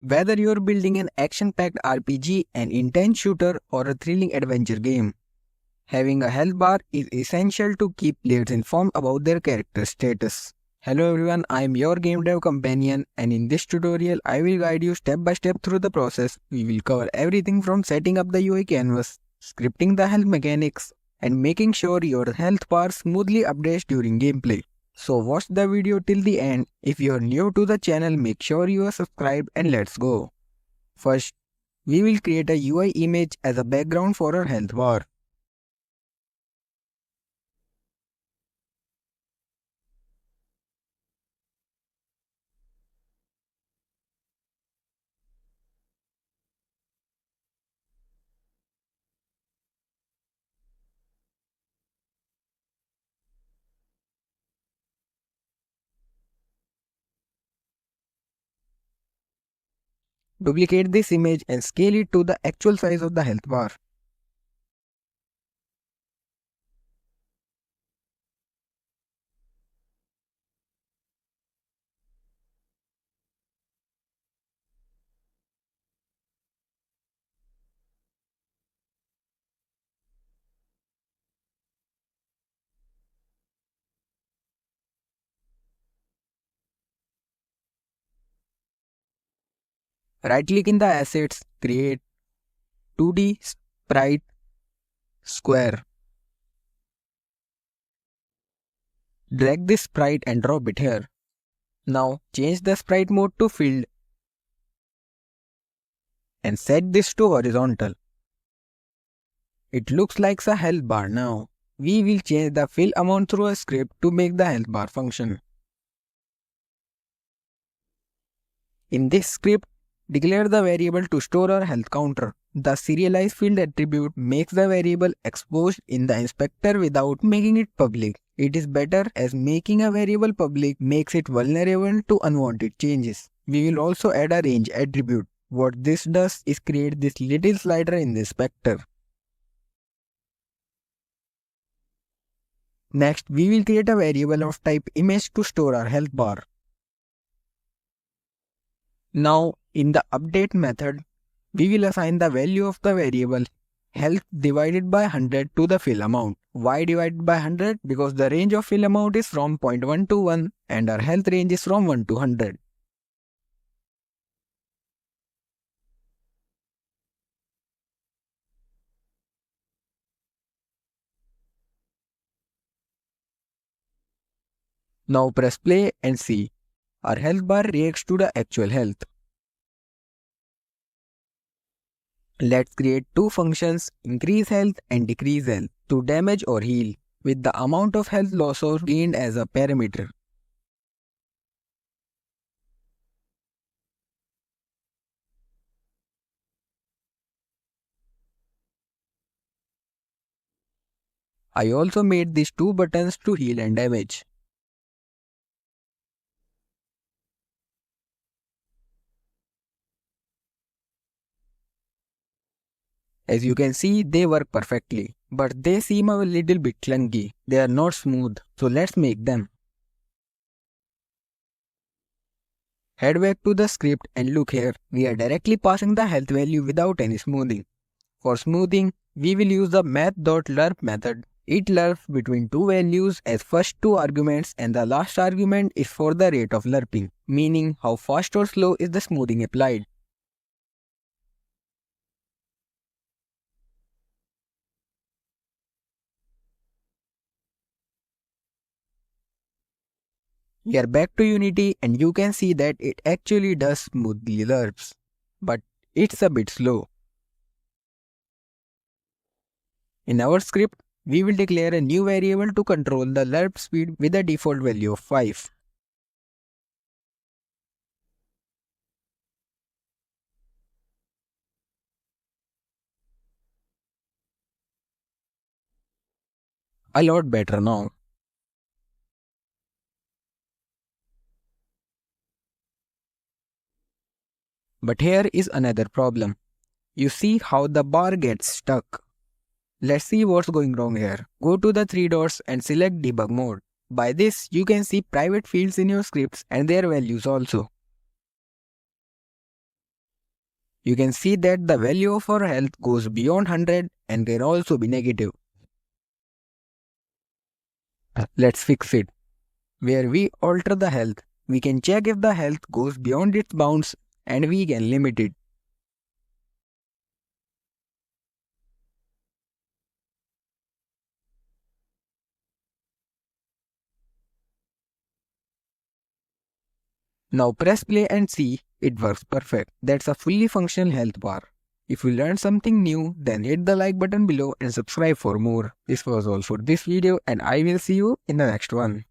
Whether you're building an action-packed RPG, an intense shooter, or a thrilling adventure game, having a health bar is essential to keep players informed about their character status. Hello everyone, I am your game dev companion, and in this tutorial I will guide you step by step through the process. We will cover everything from setting up the UI canvas, scripting the health mechanics, and making sure your health bar smoothly updates during gameplay. So watch the video till the end. If you are new to the channel, make sure you are subscribed and let's go. First, we will create a UI image as a background for our health bar. Duplicate this image and scale it to the actual size of the health bar. Right click in the assets, create 2D sprite square. Drag this sprite and drop it here. Now change the sprite mode to filled and set this to horizontal. It looks like a health bar now. We will change the fill amount through a script to make the health bar function. In this script, declare the variable to store our health counter. The serialized field attribute makes the variable exposed in the inspector without making it public. It is better as making a variable public makes it vulnerable to unwanted changes. We will also add a range attribute. What this does is create this little slider in the inspector. Next, we will create a variable of type image to store our health bar. Now, in the update method, we will assign the value of the variable health divided by 100 to the fill amount. Why divided by 100? Because the range of fill amount is from 0.1 to 1 and our health range is from 1 to 100. Now press play and see. Our health bar reacts to the actual health. Let's create two functions, increase health and decrease health, to damage or heal, with the amount of health loss or gained as a parameter. I also made these two buttons to heal and damage. As you can see, they work perfectly, but they seem a little bit clunky. They are not smooth, so let's make them. Head back to the script and look here, we are directly passing the health value without any smoothing. For smoothing, we will use the math.lerp method. It lerps between two values as first two arguments and the last argument is for the rate of lerping, meaning how fast or slow is the smoothing applied. We are back to Unity and you can see that it actually does smoothly lerps, but it's a bit slow. In our script, we will declare a new variable to control the lerp speed with a default value of 5. A lot better now. But here is another problem. You see how the bar gets stuck. Let's see what's going wrong here. Go to the three dots and select debug mode. By this, you can see private fields in your scripts and their values also. You can see that the value of our health goes beyond 100 and can also be negative. Let's fix it. Where we alter the health, we can check if the health goes beyond its bounds and we can limit it. Now press play and see, it works perfect. That's a fully functional health bar. If you learned something new, then hit the like button below and subscribe for more. This was all for this video and I will see you in the next one.